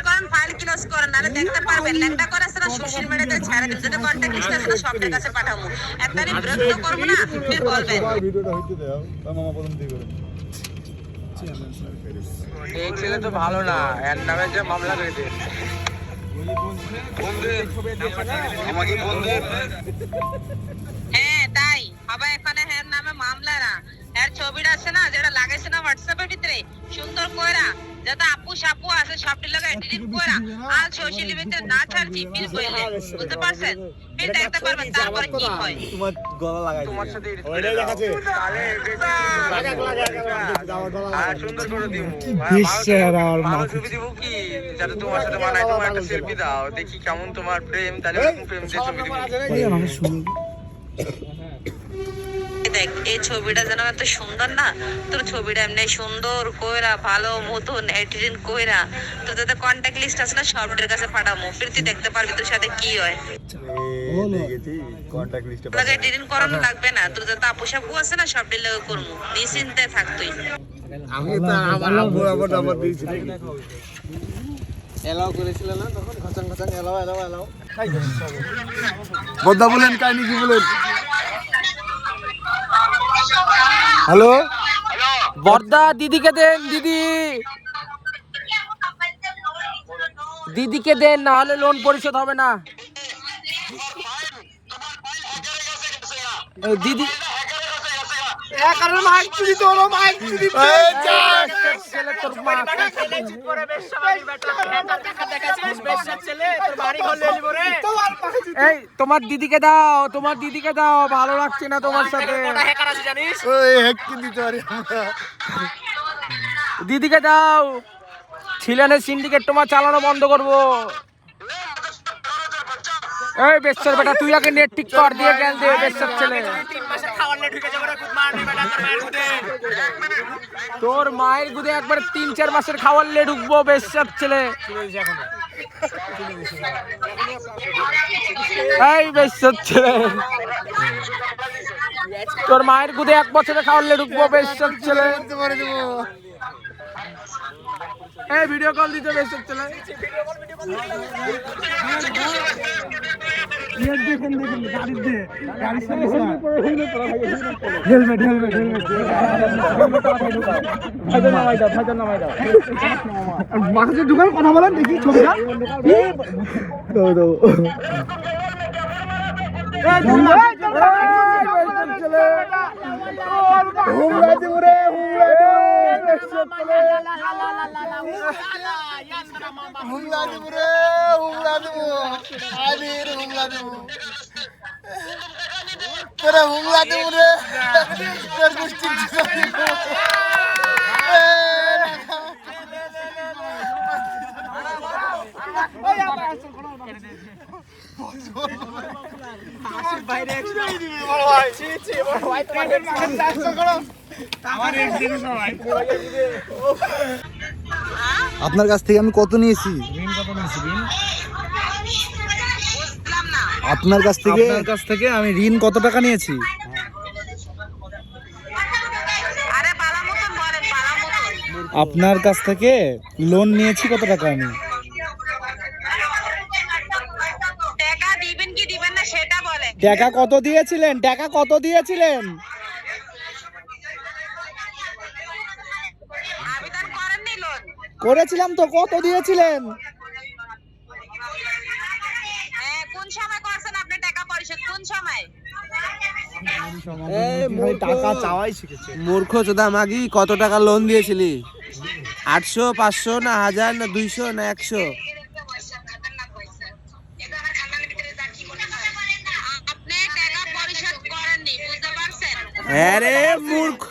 করেন, file close করেন, নাহলে দেখতে পারবেন লেখা করে আছে না সোশ্যাল মিডিয়াতে ছেড়ে দিন, যদি কন্টাক্ট লিস্ট আছে না সবদের কাছে পাঠাবো। একবারই বিরক্ত করবো না, ফির বলবেন ভিডিওটা হইতে দাও মামা প্রথম দিয়ে করে। এই ছেলে তো ভালো না, এর নামে যে মামলা করে দে। আমাকে বন্ধু, হ্যাঁ তাই হবে এখানে। এর নামে মামলা না, এর ছবিটা আছে না যেটা লাগাইছে না হোয়াটসঅ্যাপের ভিতরে সুন্দর কইরা, যাতে আপু সাপু আছে সবটি লাগা এডিট কইরা আর সোশ্যাল মিডিয়াতে না ছাড়ছি ফিল কইলে, বুঝতে পারছেন? ফির দেখতে পারবেন তারপর কি হয়। তোমার গলা লাগাই তোমার সাথে edit করে ওইটাই দাও। দেখাচ্ছে তাহলে আর সুন্দর করে দিব। ভালো ছবি দিব কি, যাতে তোমার সাথে মানায়। তোমার একটা সেলফি দাও, দেখি কেমন তোমার প্রেম, তাহলে প্রেম দিয়ে ছবি দিব। দেখ এই ছবিটা যেন এত সুন্দর না, তোর ছবিটা এমনি সুন্দর কইরা ভালো মতন এডিটিং কইরা তোর যাতে কন্টাক্ট লিস্ট আছে না সবদের কাছে পাঠাবো, ফির তুই দেখতে পারবি তোর সাথে কি হয়। দেখেছি কন্টাক্ট লিস্টে তোকে এডিটিং করানো লাগবে না, তোর যাতে আপু সাপু আছে না সবটি লাগে করবো, নিশ্চিন্তে থাক তুই। আমি তো আমার আব্বু নাম্বার দিয়েছি এলাও করেছিল না তখন, ঘচাং ঘচাং এলাও এলাও এলাও। বদ্দা বলেন কাহিনী কি বলেন। হ্যালো বর্দা দিদিকে দেন, দিদিকে দেন, না হলে লোন পরিশোধ হবে না। দিদি এই তোমার দিদিকে দাও, তোমার দিদিকে দাও, ভালো লাগছে না তোমার সাথে। ওই হ্যাক কি দিতে পারি আমরা। দিদিকে দাও, ছিলেনের সিন্ডিকেট তোমার চালানো বন্ধ করবো। এই বেচ্চার বেটা, তুই আগে নেট ঠিক কর, দিয়ে গেল দে বেচ্চার ছেলে। তোর মায়ের গুদে একবার 3-4 মাসের খাওয়ার লে ঢুকবো বেচ্চার ছেলে। এই বেচ্চার ছেলে, তোর মায়ের গুদে 1 বছরে খাওয়ার লে ঢুকবো বেচ্চার ছেলে। এই ভিডিও কল দিতে বেচ্চার ছেলে। মাছের দোকান কথা বলেন দেখি ছবিটা আপনার কাছ থেকে আমি কত নিয়েছি? আপনার কাছ থেকে আমি ঋণ কত টাকা নিয়েছি? আপনার কাছ থেকে লোন নিয়েছি কত টাকা? আমি টাকা কত দিয়েছিলেন? টাকা কত দিয়েছিলেন? করেছিলাম তো, কত দিয়েছিলেন? কোন সময় করছেন আপনি টাকা পরিশোধ, কোন সময়? টাকা চাওয়াই শিখেছে। মূর্খ চোদা মাগি, কত টাকা লোন দিয়েছিলি? 800, 500 না 1000 না 200 না 100? আপনি টাকা পরিশোধ করেননি, বুঝতে পারছেন? আরে মূর্খ,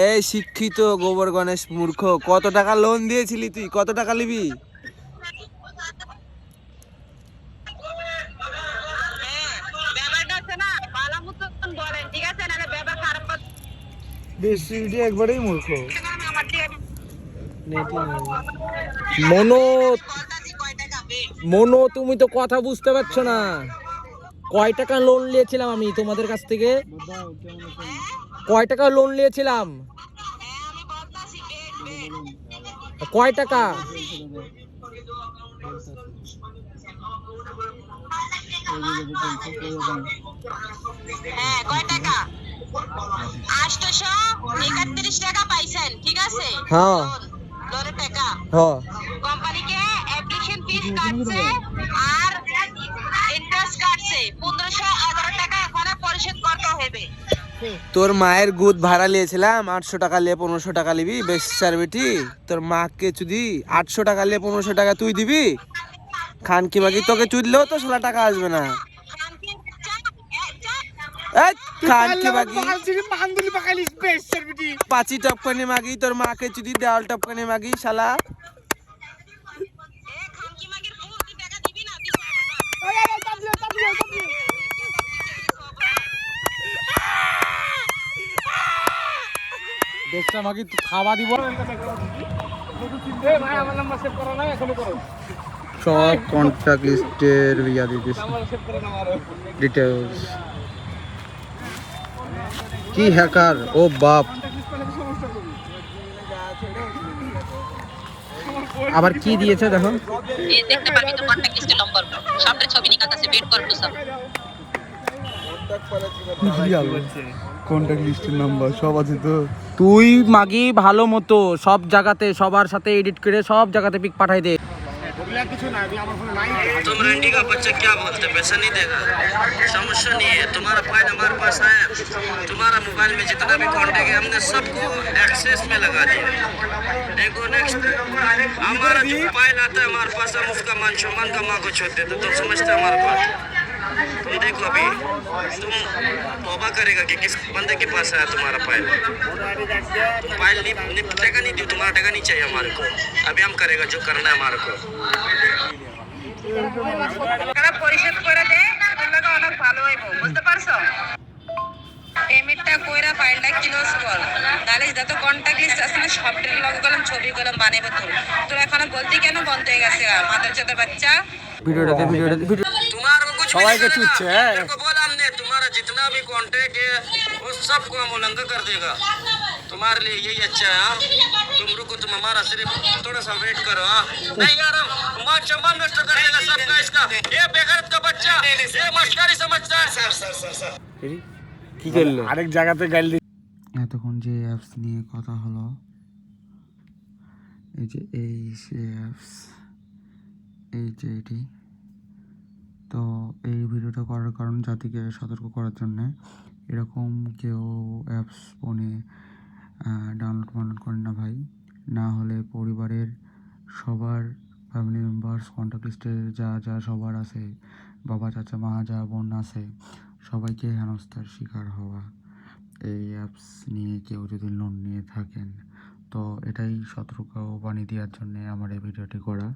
এই শিক্ষিত গোবর গণেশ মূর্খ, কত টাকা লোন দিয়েছিলি তুই? কত টাকা নিবি? ব্যাপারটা আছে না ভালো মতন বলেন, ঠিক আছে? নাহলে ব্যাপার খারাপ করতে বেশি একবারেই মূর্খ। আমার দিয়ে মনো, তুমি তো কথা বুঝতে পারছো না। কয় টাকা লোন নিয়েছিলাম আমি তোমাদের কাছ থেকে? কয় টাকা লোন নিয়েছিলাম? কয় টাকা? হ্যাঁ কয় টাকা? 831 টাকা পাইছেন, ঠিক আছে? হ্যাঁ লোনের টাকা হ্যাঁ কোম্পানিকে অ্যাপ্লিকেশন ফিস কাটছে আর ইন্টারেস্ট কাটছে 1511 টাকা এখন পরিশোধ করতে হবে। তোর মায়ের গুদ ভাড়া লিয়েছিলাম 800 টাকা লিয়ে 1500 টাকা লিবি বেশ বেটি তোর মাকে চুদি 800 টাকা লিয়ে 1500 টাকা তুই দিবি খান কি মাগি তোকে চুদলেও তো 16 টাকা আসবে না এই খান কি মাগি পাঁচি টপকানি মাগি তোর মাকে চুদি দেওয়াল টপকানি মাগি শালা খানকি মাগির ফুল তুই টাকা দিবি না? দশটা মাগি খাওয়া দিব। সব কন্ট্যাক্ট লিস্টের ইয়া দিতেছি ডিটেলস কি হ্যাকার ও বাপ আবার কি দিয়েছে দেখো এই দেখতে পারবি তো কন্টাক্ট লিস্টের নম্বর সামনে ছবি নিকালতেছে ওয়েট কর একটু সব। কন্ট্যাক্ট লিস্টের নাম্বার সব আছে তো। তুই মাগি ভালো মতো সব জায়গাতে সবার সাথে এডিট করে সব জায়গাতে পিক পাঠাই দে। तुम रंडी का बच्चा क्या बोलते पैसा नहीं देगा समस्या नहीं है तुम्हारा फाइल हमारे पास है तुम्हारा मोबाइल में जितना भी कॉन्टेक्ट है हमने सबको एक्सेस में लगा दिया देखो नेक्स्ट हमारा जो फाइल आता है हमारे पास हम उसका मान सम्मान का माँ को छोड़ देते तुम समझते हमारे पास तुम देखो अभी तुम तौबा करेगा कि किस बंदे के पास है तुम्हारा फाइल तुम फाइल टका नहीं दी तुम्हारा टका नहीं चाहिए हमारे को अभी हम करेगा जो करना है हमारे को টাকা পরিশোধ করে দে তোর লাগা অনেক ভালো হইব বুঝতে পারছো? পেমেন্টটা কইরা ফাইলটা ক্লোজ কর তাহলে যত কন্টাক্ট লিস্ট আছে না সবটার লগে গেলাম ছবি গেলাম বানাইব তোর এখনো বলতে কেন বন্ধ হয়ে গেছে মাদার যত বাচ্চা ভিডিওটাতে तुम्हारा कुछ सवाई के चूचे है। को बोला हमने तुम्हारा जितना भी कांटेक्ट है वो सबको हम उल्लंघन कर देगा तुम्हारे लिए यही अच्छा है हाँ? तुम रुको तुम हमारा सिर्फ थोड़ा सा वेट करो हाँ? नहीं यार हम मान सम्मान नष्ट कर देगा सबका इसका ये बेगैरत का बच्चा ये मस्करी समझता है सर কি করলো আরেক জায়গাতে গাইল দি। এতক্ষণ যে অ্যাপস নিয়ে কথা হলো এই যে এই সে অ্যাপস এই যে এটি তো এই ভিডিওটা করার কারণ জাতিকে সতর্ক করার জন্যে এরকম কেউ অ্যাপস ফোনে ডাউনলোড করেন না ভাই না হলে পরিবারের সবার ফ্যামিলি মেম্বার্স কন্ট্যাক্ট লিস্টে যা যা সবার আছে বাবা চাচা মা যা বোন আছে সবাইকে হেনস্থার শিকার হওয়া এই অ্যাপস নিয়ে কেউ যদি লোন নিয়ে থাকেন তো এটাই সতর্কবাণী দেওয়ার জন্যে আমার এই ভিডিওটি করা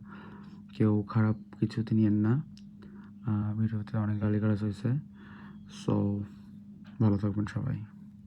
কেউ খারাপ কিছুতে নিয়েন না ভিডিওতে অনেক গালিগালাজ হয়েছে সো ভালো থাকবেন সবাই।